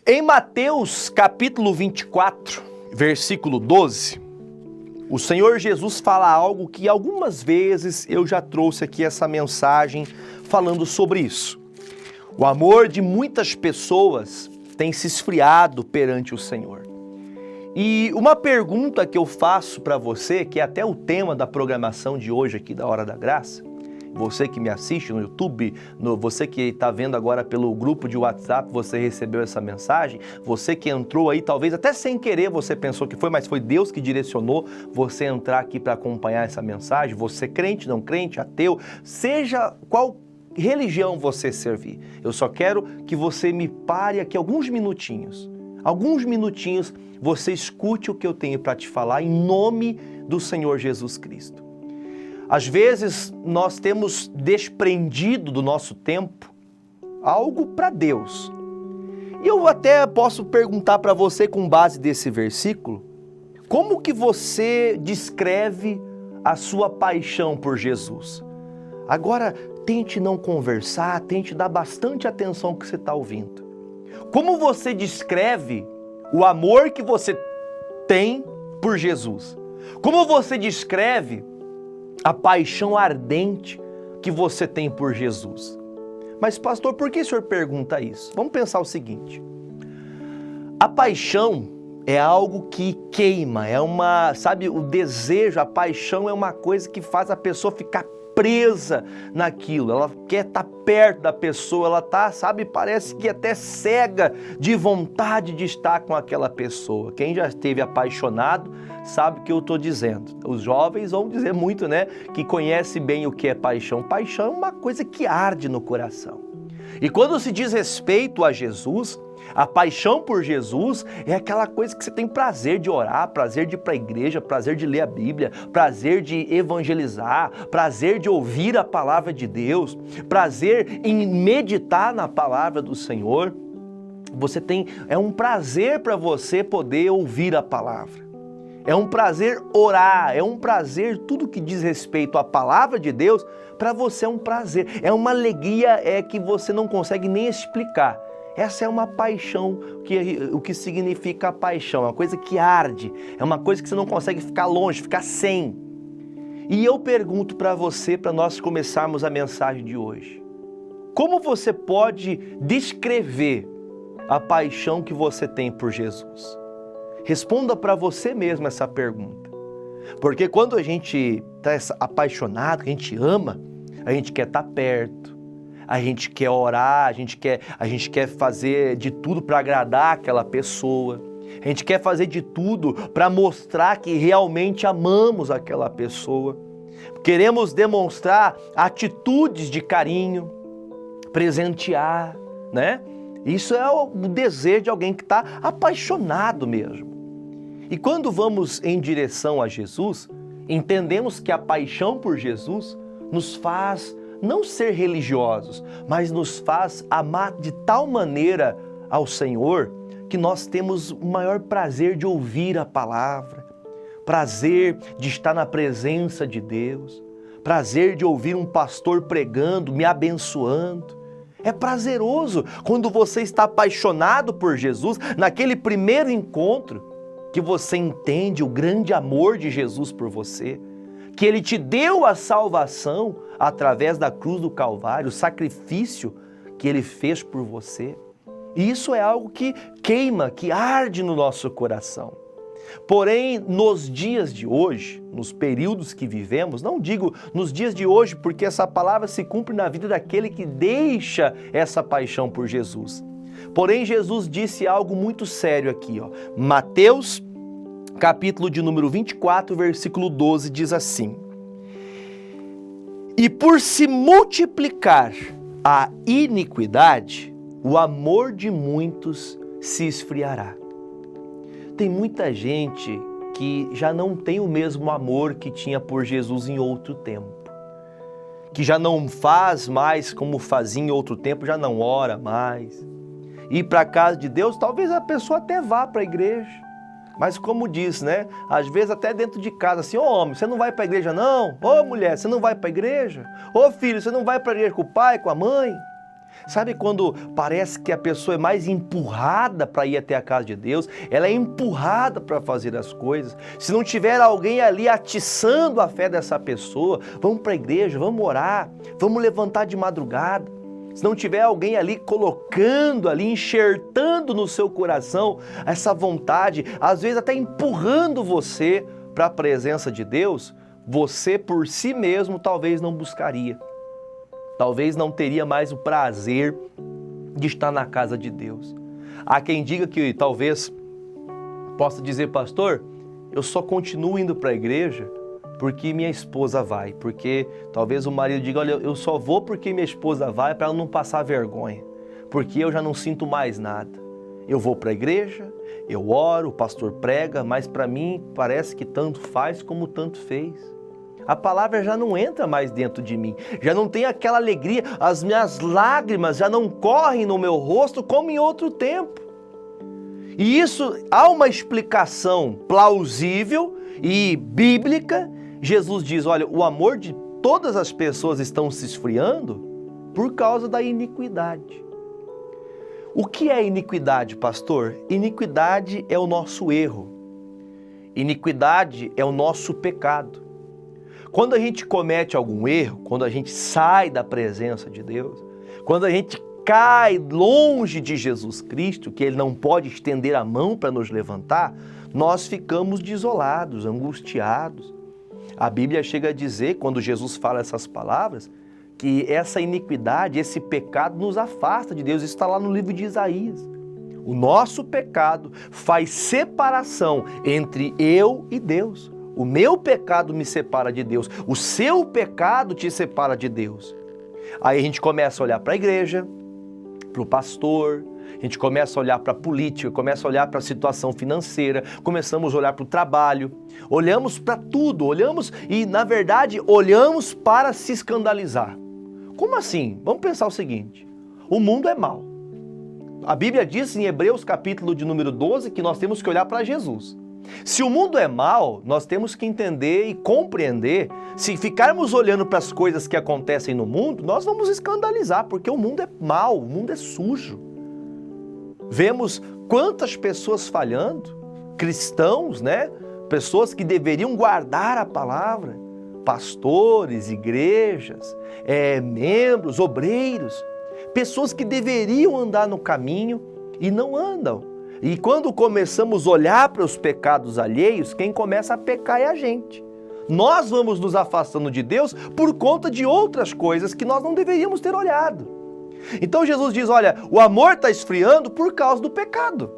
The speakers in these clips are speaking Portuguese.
Em Mateus capítulo 24, versículo 12, o Senhor Jesus fala algo que algumas vezes eu já trouxe aqui essa mensagem falando sobre isso. O amor de muitas pessoas tem se esfriado perante o Senhor. E uma pergunta que eu faço para você, que é até o tema da programação de hoje aqui da Hora da Graça, você que me assiste no YouTube, você que está vendo agora pelo grupo de WhatsApp, você recebeu essa mensagem, você que entrou aí, talvez até sem querer você pensou que foi, mas foi Deus que direcionou você entrar aqui para acompanhar essa mensagem, você crente, não crente, ateu, seja qual religião você servir. Eu só quero que você me pare aqui alguns minutinhos, você escute o que eu tenho para te falar em nome do Senhor Jesus Cristo. Às vezes nós temos desprendido do nosso tempo algo para Deus. E eu até posso perguntar para você com base desse versículo, como que você descreve a sua paixão por Jesus? Agora, tente não conversar, tente dar bastante atenção ao que você está ouvindo. Como você descreve o amor que você tem por Jesus? Como você descreve a paixão ardente que você tem por Jesus? Mas pastor, por que o senhor pergunta isso? Vamos pensar o seguinte. A paixão é algo que queima, o desejo, a paixão é uma coisa que faz a pessoa ficar presa naquilo, ela quer estar perto da pessoa, ela parece que até cega de vontade de estar com aquela pessoa. Quem já esteve apaixonado sabe o que eu estou dizendo. Os jovens vão dizer muito, que conhece bem o que é paixão. Paixão é uma coisa que arde no coração. E quando se diz respeito a Jesus, a paixão por Jesus é aquela coisa que você tem prazer de orar, prazer de ir para a igreja, prazer de ler a Bíblia, prazer de evangelizar, prazer de ouvir a palavra de Deus, prazer em meditar na palavra do Senhor. É um prazer para você poder ouvir a palavra. É um prazer orar, é um prazer, tudo que diz respeito à palavra de Deus, para você é um prazer, é uma alegria que você não consegue nem explicar. Essa é uma paixão, o que significa a paixão, é uma coisa que arde, é uma coisa que você não consegue ficar longe, ficar sem. E eu pergunto para você, para nós começarmos a mensagem de hoje, como você pode descrever a paixão que você tem por Jesus? Responda para você mesmo essa pergunta. Porque quando a gente está apaixonado, a gente ama, a gente quer estar perto, a gente quer orar, a gente quer fazer de tudo para agradar aquela pessoa, a gente quer fazer de tudo para mostrar que realmente amamos aquela pessoa. Queremos demonstrar atitudes de carinho, presentear, Isso é o desejo de alguém que está apaixonado mesmo. E quando vamos em direção a Jesus, entendemos que a paixão por Jesus nos faz não ser religiosos, mas nos faz amar de tal maneira ao Senhor que nós temos o maior prazer de ouvir a palavra, prazer de estar na presença de Deus, prazer de ouvir um pastor pregando, me abençoando. É prazeroso quando você está apaixonado por Jesus, naquele primeiro encontro, que você entende o grande amor de Jesus por você, que Ele te deu a salvação através da cruz do Calvário, o sacrifício que Ele fez por você. E isso é algo que queima, que arde no nosso coração. Porém, nos dias de hoje, nos períodos que vivemos, não digo nos dias de hoje, porque essa palavra se cumpre na vida daquele que deixa essa paixão por Jesus. Porém, Jesus disse algo muito sério aqui, Mateus, capítulo de número 24, versículo 12, diz assim: E por se multiplicar a iniquidade, o amor de muitos se esfriará. Tem muita gente que já não tem o mesmo amor que tinha por Jesus em outro tempo, que já não faz mais como fazia em outro tempo, já não ora mais. Ir para a casa de Deus, talvez a pessoa até vá para a igreja, mas como diz, às vezes até dentro de casa, assim, ô homem, você não vai para a igreja não? Ô mulher, você não vai para a igreja? Ô filho, você não vai para a igreja com o pai, com a mãe? Sabe quando parece que a pessoa é mais empurrada para ir até a casa de Deus? Ela é empurrada para fazer as coisas. Se não tiver alguém ali atiçando a fé dessa pessoa, vamos para a igreja, vamos orar, vamos levantar de madrugada. Se não tiver alguém ali colocando ali, enxertando no seu coração essa vontade, às vezes até empurrando você para a presença de Deus, você por si mesmo talvez não buscaria. Talvez não teria mais o prazer de estar na casa de Deus. Há quem diga que talvez possa dizer, pastor, eu só continuo indo para a igreja porque minha esposa vai. Porque talvez o marido diga, olha, eu só vou porque minha esposa vai para ela não passar vergonha. Porque eu já não sinto mais nada. Eu vou para a igreja, eu oro, o pastor prega, mas para mim parece que tanto faz como tanto fez. A palavra já não entra mais dentro de mim, já não tem aquela alegria, as minhas lágrimas já não correm no meu rosto como em outro tempo. E isso, há uma explicação plausível e bíblica. Jesus diz, olha, o amor de todas as pessoas estão se esfriando por causa da iniquidade. O que é iniquidade, pastor? Iniquidade é o nosso erro. Iniquidade é o nosso pecado. Quando a gente comete algum erro, quando a gente sai da presença de Deus, quando a gente cai longe de Jesus Cristo, que Ele não pode estender a mão para nos levantar, nós ficamos desolados, angustiados. A Bíblia chega a dizer, quando Jesus fala essas palavras, que essa iniquidade, esse pecado nos afasta de Deus. Isso está lá no livro de Isaías. O nosso pecado faz separação entre eu e Deus. O meu pecado me separa de Deus, o seu pecado te separa de Deus. Aí a gente começa a olhar para a igreja, para o pastor, a gente começa a olhar para a política, começa a olhar para a situação financeira, começamos a olhar para o trabalho, olhamos para tudo, olhamos e, na verdade, olhamos para se escandalizar. Como assim? Vamos pensar o seguinte, o mundo é mau. A Bíblia diz em Hebreus capítulo de número 12 que nós temos que olhar para Jesus. Se o mundo é mau, nós temos que entender e compreender. Se ficarmos olhando para as coisas que acontecem no mundo, nós vamos escandalizar, porque o mundo é mau, o mundo é sujo. Vemos quantas pessoas falhando, cristãos, né? Pessoas que deveriam guardar a palavra, pastores, igrejas, membros, obreiros, pessoas que deveriam andar no caminho e não andam. E quando começamos a olhar para os pecados alheios, quem começa a pecar é a gente. Nós vamos nos afastando de Deus por conta de outras coisas que nós não deveríamos ter olhado. Então Jesus diz, olha, o amor está esfriando por causa do pecado.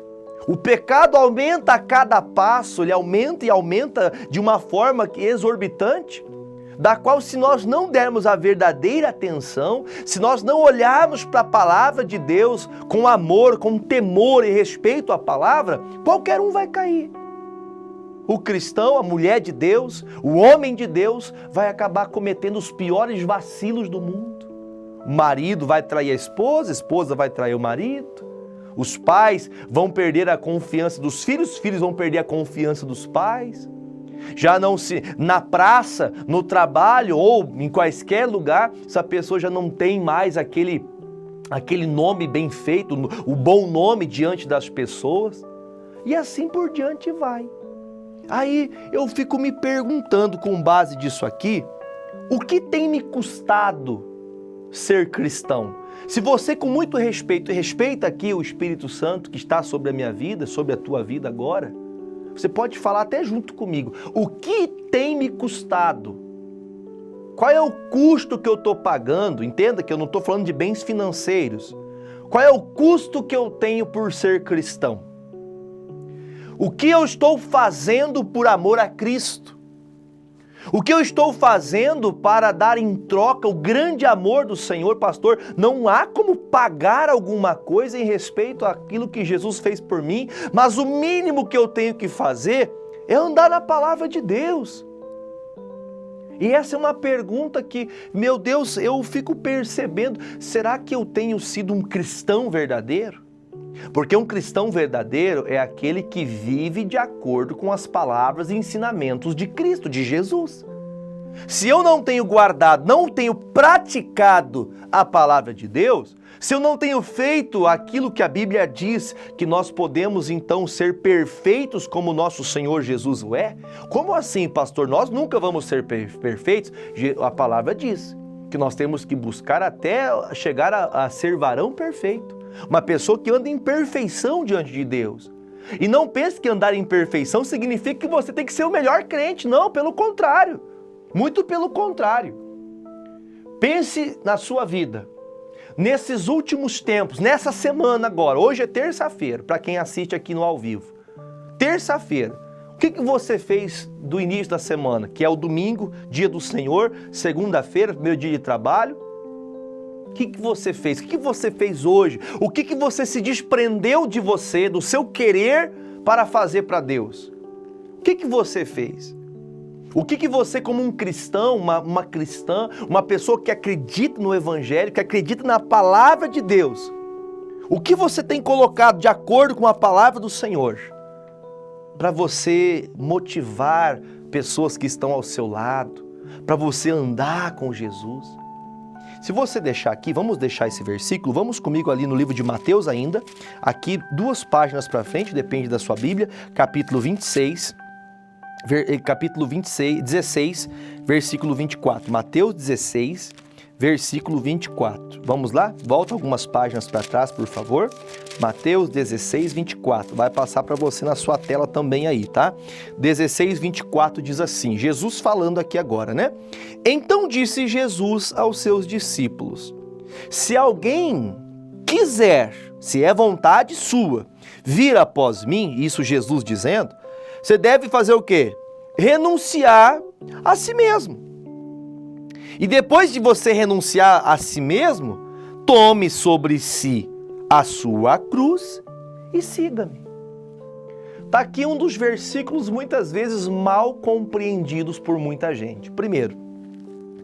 O pecado aumenta a cada passo, ele aumenta e aumenta de uma forma exorbitante, da qual se nós não dermos a verdadeira atenção, se nós não olharmos para a palavra de Deus com amor, com temor e respeito à palavra, qualquer um vai cair. O cristão, a mulher de Deus, o homem de Deus vai acabar cometendo os piores vacilos do mundo. O marido vai trair a esposa vai trair o marido. Os pais vão perder a confiança dos filhos, os filhos vão perder a confiança dos pais. Já não se, na praça, no trabalho ou em quaisquer lugar, essa pessoa já não tem mais aquele nome bem feito, o bom nome diante das pessoas. E assim por diante vai. Aí eu fico me perguntando, com base disso aqui, o que tem me custado ser cristão? Se você com muito respeito, respeita aqui o Espírito Santo que está sobre a minha vida, sobre a tua vida agora, você pode falar até junto comigo. O que tem me custado? Qual é o custo que eu estou pagando? Entenda que eu não estou falando de bens financeiros. Qual é o custo que eu tenho por ser cristão? O que eu estou fazendo por amor a Cristo? O que eu estou fazendo para dar em troca o grande amor do Senhor, pastor? Não há como pagar alguma coisa em respeito àquilo que Jesus fez por mim, mas o mínimo que eu tenho que fazer é andar na palavra de Deus. E essa é uma pergunta que, meu Deus, eu fico percebendo, será que eu tenho sido um cristão verdadeiro? Porque um cristão verdadeiro é aquele que vive de acordo com as palavras e ensinamentos de Cristo, de Jesus. Se eu não tenho guardado, não tenho praticado a palavra de Deus, se eu não tenho feito aquilo que a Bíblia diz, que nós podemos então ser perfeitos como nosso Senhor Jesus o é, como assim, pastor? Nós nunca vamos ser perfeitos? A palavra diz que nós temos que buscar até chegar a ser varão perfeito, uma pessoa que anda em perfeição diante de Deus. E não pense que andar em perfeição significa que você tem que ser o melhor crente, não, pelo contrário. Muito pelo contrário. Pense na sua vida, nesses últimos tempos, nessa semana agora, hoje é terça-feira, para quem assiste aqui no ao vivo. Terça-feira, o que você fez do início da semana, que é o domingo, dia do Senhor, segunda-feira, primeiro dia de trabalho? O que você fez? O que você fez hoje? O que você se desprendeu de você, do seu querer, para fazer para Deus? O que você fez? O que você, como um cristão, uma cristã, uma pessoa que acredita no Evangelho, que acredita na palavra de Deus, o que você tem colocado de acordo com a palavra do Senhor para você motivar pessoas que estão ao seu lado, para você andar com Jesus? Se você deixar aqui, vamos deixar esse versículo, vamos comigo ali no livro de Mateus ainda, aqui 2 páginas para frente, depende da sua Bíblia, capítulo 16, versículo 24. Mateus 16, versículo 24. Vamos lá? Volta algumas páginas para trás, por favor. Mateus 16, 24. Vai passar para você na sua tela também aí, tá? 16, 24 diz assim, Jesus falando aqui agora, né? Então disse Jesus aos seus discípulos, se alguém quiser, se é vontade sua, vir após mim, isso Jesus dizendo, você deve fazer o quê? Renunciar a si mesmo. E depois de você renunciar a si mesmo, tome sobre si a sua cruz e siga-me. Está aqui um dos versículos muitas vezes mal compreendidos por muita gente. Primeiro,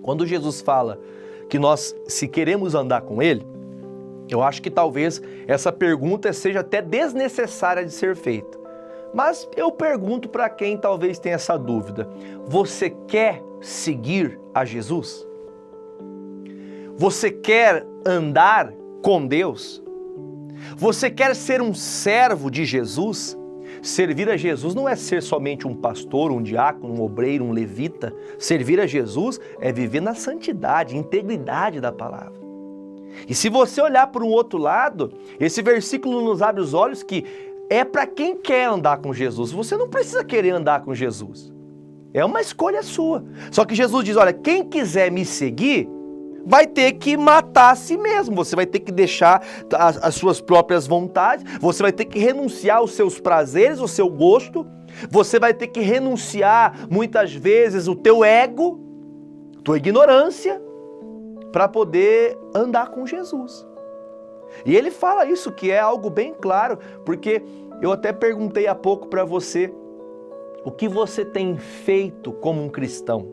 quando Jesus fala que nós, se queremos andar com Ele, eu acho que talvez essa pergunta seja até desnecessária de ser feita. Mas eu pergunto para quem talvez tenha essa dúvida, você quer seguir a Jesus? Você quer andar com Deus? Você quer ser um servo de Jesus? Servir a Jesus não é ser somente um pastor, um diácono, um obreiro, um levita. Servir a Jesus é viver na santidade, integridade da palavra. E se você olhar para um outro lado, esse versículo nos abre os olhos que é para quem quer andar com Jesus. Você não precisa querer andar com Jesus. É uma escolha sua. Só que Jesus diz, olha, quem quiser me seguir, vai ter que matar a si mesmo. Você vai ter que deixar as suas próprias vontades, você vai ter que renunciar aos seus prazeres, ao seu gosto, você vai ter que renunciar, muitas vezes, o teu ego, tua ignorância, para poder andar com Jesus. E ele fala isso, que é algo bem claro, porque eu até perguntei há pouco para você, o que você tem feito como um cristão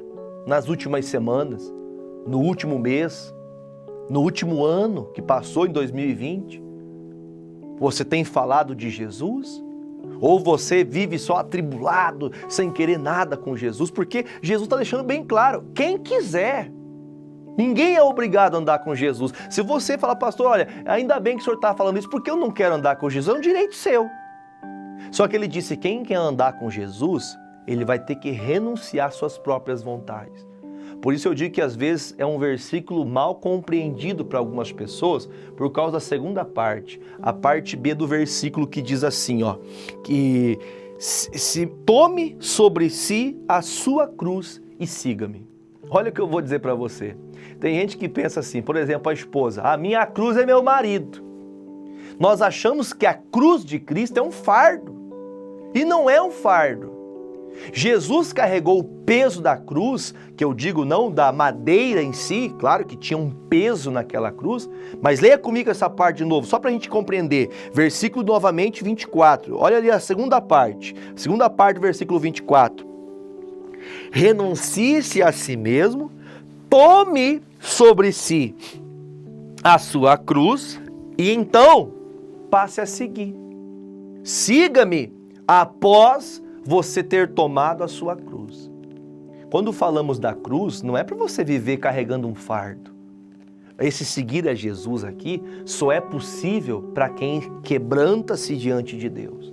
nas últimas semanas, no último mês, no último ano que passou em 2020? Você tem falado de Jesus? Ou você vive só atribulado, sem querer nada com Jesus? Porque Jesus está deixando bem claro, quem quiser. Ninguém é obrigado a andar com Jesus. Se você falar, pastor, olha, ainda bem que o senhor está falando isso, porque eu não quero andar com Jesus, é um direito seu. Só que ele disse, quem quer andar com Jesus, ele vai ter que renunciar às suas próprias vontades. Por isso eu digo que às vezes é um versículo mal compreendido para algumas pessoas, por causa da segunda parte, a parte B do versículo que diz assim, ó, que se tome sobre si a sua cruz e siga-me. Olha o que eu vou dizer para você. Tem gente que pensa assim, por exemplo, a esposa, a minha cruz é meu marido. Nós achamos que a cruz de Cristo é um fardo. E não é um fardo. Jesus carregou o peso da cruz, que eu digo não da madeira em si, claro que tinha um peso naquela cruz, mas leia comigo essa parte de novo, só para a gente compreender. Versículo novamente 24, olha ali a segunda parte do versículo 24. Renuncie-se a si mesmo, tome sobre si a sua cruz e então passe a seguir. Siga-me após você ter tomado a sua cruz. Quando falamos da cruz, não é para você viver carregando um fardo. Esse seguir a Jesus aqui só é possível para quem quebranta-se diante de Deus.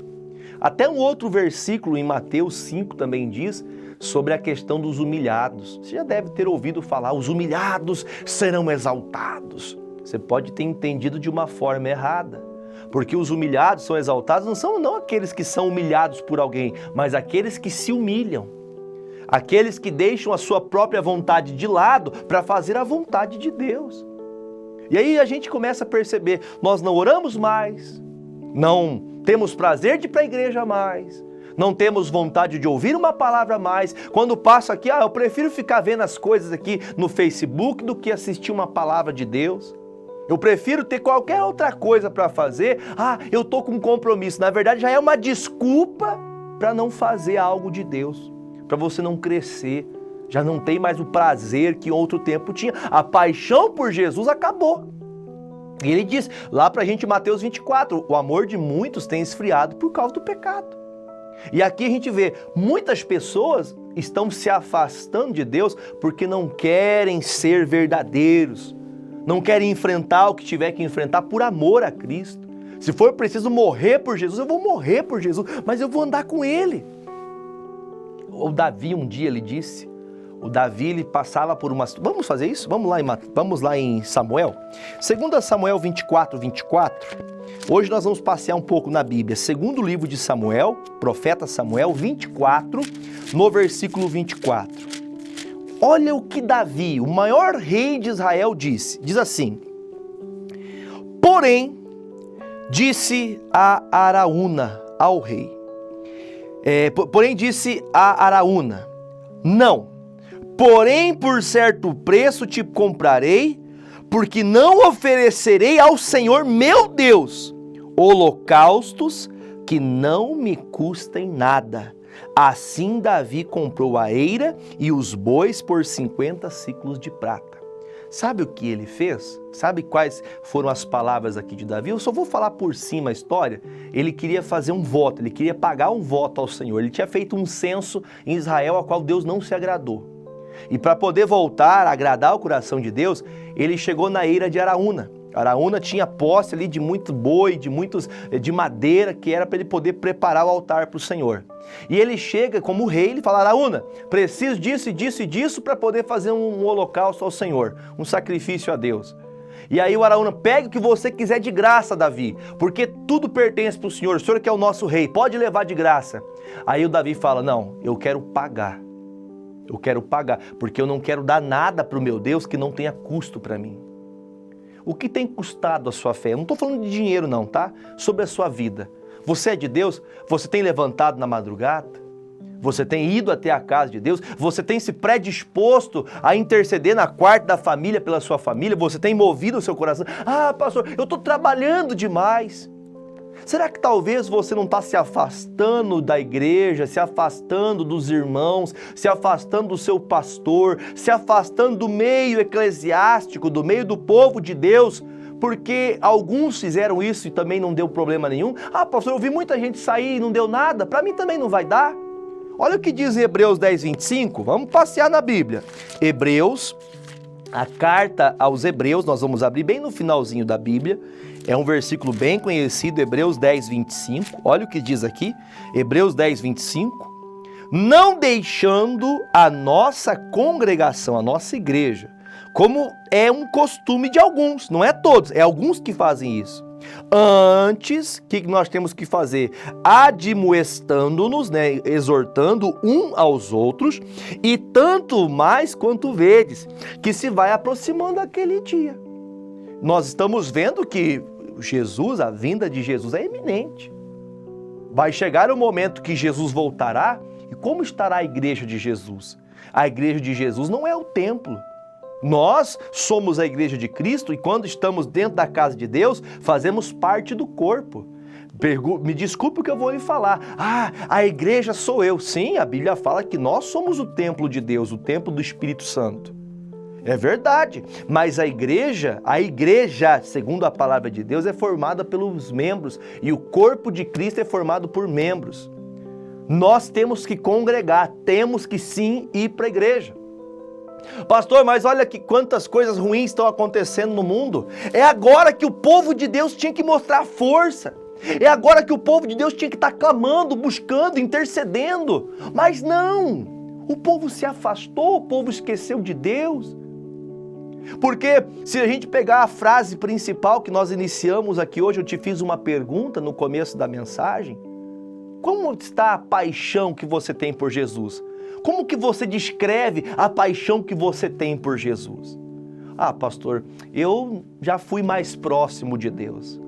Até um outro versículo em Mateus 5 também diz sobre a questão dos humilhados. Você já deve ter ouvido falar, os humilhados serão exaltados. Você pode ter entendido de uma forma errada. Porque os humilhados são exaltados, não são aqueles que são humilhados por alguém, mas aqueles que se humilham. Aqueles que deixam a sua própria vontade de lado para fazer a vontade de Deus. E aí a gente começa a perceber, nós não oramos mais, não temos prazer de ir para a igreja mais, não temos vontade de ouvir uma palavra mais. Quando passo aqui, eu prefiro ficar vendo as coisas aqui no Facebook do que assistir uma palavra de Deus. Eu prefiro ter qualquer outra coisa para fazer. Eu estou com um compromisso. Na verdade, já é uma desculpa para não fazer algo de Deus, para você não crescer. Já não tem mais o prazer que outro tempo tinha. A paixão por Jesus acabou. E ele diz lá para a gente em Mateus 24, o amor de muitos tem esfriado por causa do pecado. E aqui a gente vê, muitas pessoas estão se afastando de Deus porque não querem ser verdadeiros. Não querem enfrentar o que tiver que enfrentar por amor a Cristo. Se for preciso morrer por Jesus, eu vou morrer por Jesus, mas eu vou andar com Ele. O Davi um dia ele disse, ele passava por uma... Vamos fazer isso? Vamos lá em Samuel. 2 Samuel 24. Hoje nós vamos passear um pouco na Bíblia. Segundo livro de Samuel, profeta Samuel 24, no versículo 24. Olha o que Davi, o maior rei de Israel, disse. Diz assim: porém, disse a Araúna ao rei. Porém, disse a Araúna: não, porém por certo preço te comprarei, porque não oferecerei ao Senhor meu Deus holocaustos que não me custem nada. Assim Davi comprou a eira e os bois por 50 siclos de prata. Sabe o que ele fez? Sabe quais foram as palavras aqui de Davi? Eu só vou falar por cima a história. Ele queria fazer um voto, ele queria pagar um voto ao Senhor. Ele tinha feito um censo em Israel a qual Deus não se agradou. E para poder voltar a agradar o coração de Deus, ele chegou na eira de Araúna. Araúna tinha posse ali de muito boi, de madeira, que era para ele poder preparar o altar para o Senhor. E ele chega como rei, ele fala: Araúna, preciso disso e disso e disso para poder fazer um holocausto ao Senhor, um sacrifício a Deus. E aí o Araúna: pega o que você quiser de graça, Davi, porque tudo pertence para o Senhor que é o nosso rei, pode levar de graça. Aí o Davi fala: não, eu quero pagar, porque eu não quero dar nada para o meu Deus que não tenha custo para mim. O que tem custado a sua fé? Eu não estou falando de dinheiro não, tá? Sobre a sua vida. Você é de Deus? Você tem levantado na madrugada? Você tem ido até a casa de Deus? Você tem se predisposto a interceder na quarta da família pela sua família? Você tem movido o seu coração? Pastor, eu estou trabalhando demais. Será que talvez você não está se afastando da igreja, se afastando dos irmãos, se afastando do seu pastor, se afastando do meio eclesiástico, do meio do povo de Deus, porque alguns fizeram isso e também não deu problema nenhum? Pastor, eu vi muita gente sair e não deu nada, para mim também não vai dar. Olha o que diz em Hebreus 10, 25, vamos passear na Bíblia. Hebreus, a carta aos Hebreus, nós vamos abrir bem no finalzinho da Bíblia. É um versículo bem conhecido, Hebreus 10, 25. Olha o que diz aqui, Hebreus 10, 25. Não deixando a nossa congregação, a nossa igreja, como é um costume de alguns, não é todos, é alguns que fazem isso. Antes, o que nós temos que fazer? Admoestando-nos, exortando um aos outros, e tanto mais quanto vedes, que se vai aproximando aquele dia. Nós estamos vendo que Jesus, a vinda de Jesus é iminente. Vai chegar o momento que Jesus voltará, e como estará a igreja de Jesus? A igreja de Jesus não é o templo. Nós somos a igreja de Cristo e quando estamos dentro da casa de Deus, fazemos parte do corpo. Me desculpe o que eu vou lhe falar. A igreja sou eu. Sim, a Bíblia fala que nós somos o templo de Deus, o templo do Espírito Santo. É verdade, mas a igreja, segundo a palavra de Deus, é formada pelos membros e o corpo de Cristo é formado por membros. Nós temos que congregar, temos que sim ir para a igreja. Pastor, mas olha que quantas coisas ruins estão acontecendo no mundo. É agora que o povo de Deus tinha que mostrar força. É agora que o povo de Deus tinha que estar clamando, buscando, intercedendo. Mas não, o povo se afastou, o povo esqueceu de Deus. Porque se a gente pegar a frase principal que nós iniciamos aqui hoje, eu te fiz uma pergunta no começo da mensagem. Como está a paixão que você tem por Jesus? Como que você descreve a paixão que você tem por Jesus? Ah, pastor, eu já fui mais próximo de Deus.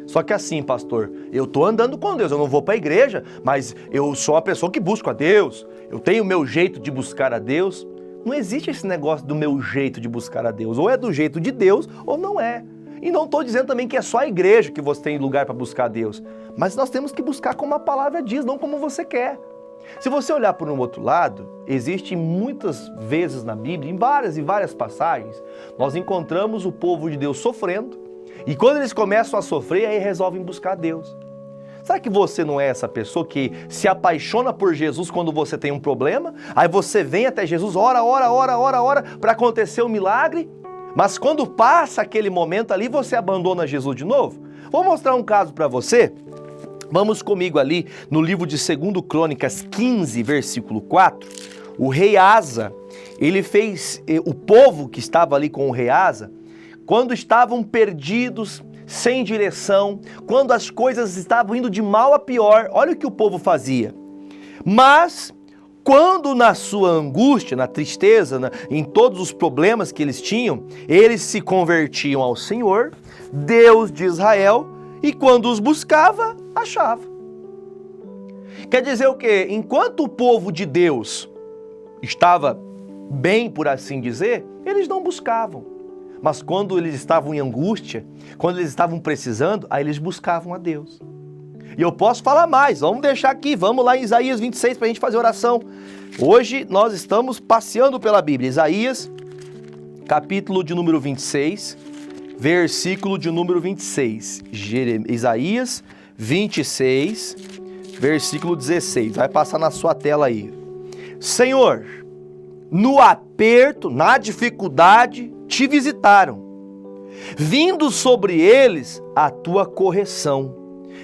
Só que assim, pastor, eu estou andando com Deus, eu não vou para a igreja, mas eu sou a pessoa que busca a Deus, eu tenho o meu jeito de buscar a Deus. Não existe esse negócio do meu jeito de buscar a Deus, ou é do jeito de Deus ou não é. E não estou dizendo também que é só a igreja que você tem lugar para buscar a Deus, mas nós temos que buscar como a palavra diz, não como você quer. Se você olhar por um outro lado, existe muitas vezes na Bíblia, em várias e várias passagens, nós encontramos o povo de Deus sofrendo, e quando eles começam a sofrer, aí resolvem buscar Deus. Será que você não é essa pessoa que se apaixona por Jesus quando você tem um problema? Aí você vem até Jesus, ora, para acontecer um milagre, mas quando passa aquele momento ali, você abandona Jesus de novo? Vou mostrar um caso para você. Vamos comigo ali no livro de 2 Crônicas 15, versículo 4. O rei Asa, ele fez, o povo que estava ali com o rei Asa, quando estavam perdidos, sem direção, quando as coisas estavam indo de mal a pior, olha o que o povo fazia. Mas, quando na sua angústia, na tristeza, em todos os problemas que eles tinham, eles se convertiam ao Senhor, Deus de Israel, e quando os buscava, achava. Quer dizer o quê? Enquanto o povo de Deus estava bem, por assim dizer, eles não buscavam. Mas quando eles estavam em angústia, quando eles estavam precisando, aí eles buscavam a Deus. E eu posso falar mais, vamos deixar aqui, vamos lá em Isaías 26 para a gente fazer oração. Hoje nós estamos passeando pela Bíblia. Isaías, capítulo de número 26, versículo de número 26. Isaías 26, versículo 16. Vai passar na sua tela aí. Senhor, no aperto, na dificuldade, te visitaram, vindo sobre eles a tua correção,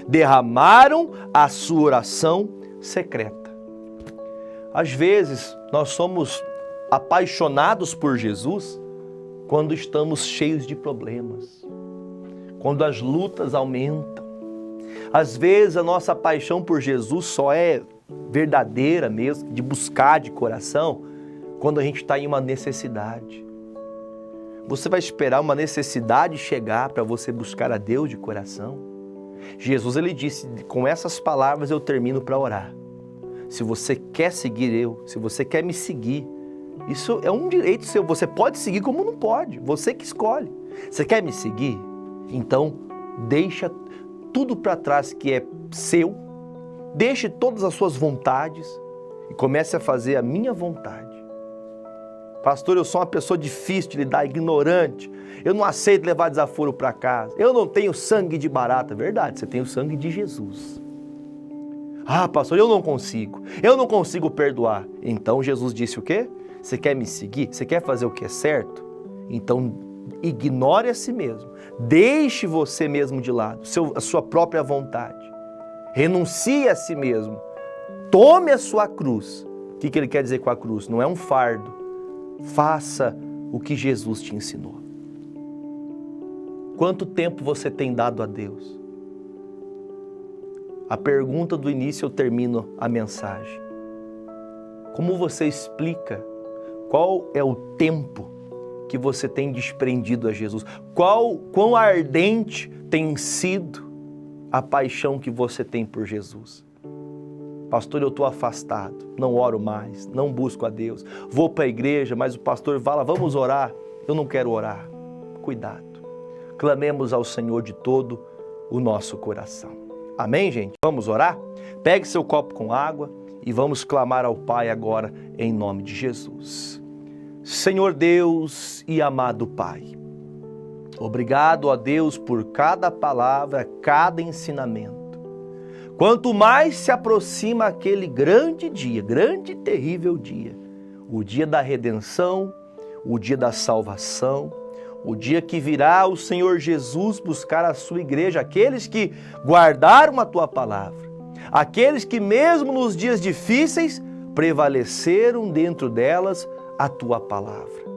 derramaram a sua oração secreta. Às vezes, nós somos apaixonados por Jesus quando estamos cheios de problemas, quando as lutas aumentam. Às vezes, a nossa paixão por Jesus só é verdadeira mesmo, de buscar de coração, quando a gente está em uma necessidade. Você vai esperar uma necessidade chegar para você buscar a Deus de coração? Jesus, ele disse, com essas palavras eu termino para orar. Se você quer seguir se você quer me seguir, isso é um direito seu. Você pode seguir como não pode, você que escolhe. Você quer me seguir? Então, deixa tudo para trás que é seu, deixe todas as suas vontades e comece a fazer a minha vontade. Pastor, eu sou uma pessoa difícil de lidar, ignorante. Eu não aceito levar desaforo para casa. Eu não tenho sangue de barata. Verdade, você tem o sangue de Jesus. Ah, pastor, eu não consigo perdoar. Então Jesus disse o quê? Você quer me seguir? Você quer fazer o que é certo? Então ignore a si mesmo. Deixe você mesmo de lado, a sua própria vontade. Renuncie a si mesmo. Tome a sua cruz. O que ele quer dizer com a cruz? Não é um fardo. Faça o que Jesus te ensinou. Quanto tempo você tem dado a Deus? A pergunta do início eu termino a mensagem. Como você explica qual é o tempo que você tem desprendido a Jesus? Quão ardente tem sido a paixão que você tem por Jesus? Pastor, eu estou afastado, não oro mais, não busco a Deus. Vou para a igreja, mas o pastor fala, vamos orar. Eu não quero orar. Cuidado. Clamemos ao Senhor de todo o nosso coração. Amém, gente? Vamos orar? Pegue seu copo com água e vamos clamar ao Pai agora em nome de Jesus. Senhor Deus e amado Pai, obrigado a Deus por cada palavra, cada ensinamento. Quanto mais se aproxima aquele grande dia, grande e terrível dia, o dia da redenção, o dia da salvação, o dia que virá o Senhor Jesus buscar a sua igreja, aqueles que guardaram a tua palavra, aqueles que mesmo nos dias difíceis prevaleceram dentro delas a tua palavra.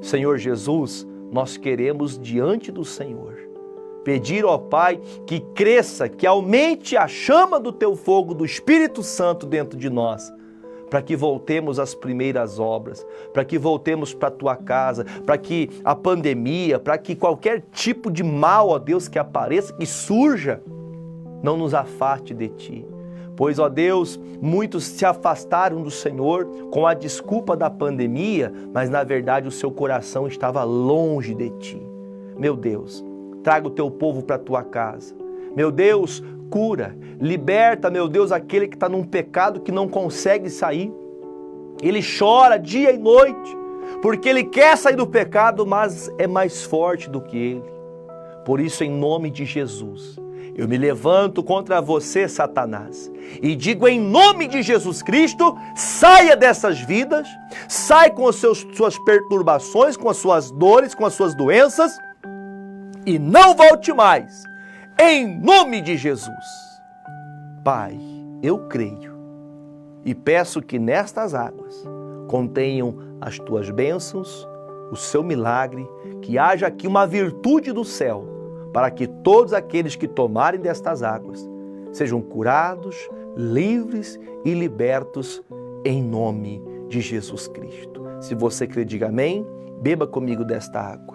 Senhor Jesus, nós queremos diante do Senhor pedir, ó Pai, que cresça, que aumente a chama do teu fogo, do Espírito Santo dentro de nós, para que voltemos às primeiras obras, para que voltemos para a tua casa, para que a pandemia, para que qualquer tipo de mal, ó Deus, que apareça, que surja, não nos afaste de ti. Pois, ó Deus, muitos se afastaram do Senhor com a desculpa da pandemia, mas na verdade o seu coração estava longe de ti. Meu Deus, traga o teu povo para a tua casa. Meu Deus, cura, liberta, meu Deus, aquele que está num pecado que não consegue sair. Ele chora dia e noite, porque ele quer sair do pecado, mas é mais forte do que ele. Por isso, em nome de Jesus, eu me levanto contra você, Satanás, e digo em nome de Jesus Cristo, saia dessas vidas, sai com as suas perturbações, com as suas dores, com as suas doenças, e não volte mais, em nome de Jesus. Pai, eu creio e peço que nestas águas contenham as tuas bênçãos, o seu milagre, que haja aqui uma virtude do céu, para que todos aqueles que tomarem destas águas sejam curados, livres e libertos em nome de Jesus Cristo. Se você crê, diga amém, beba comigo desta água.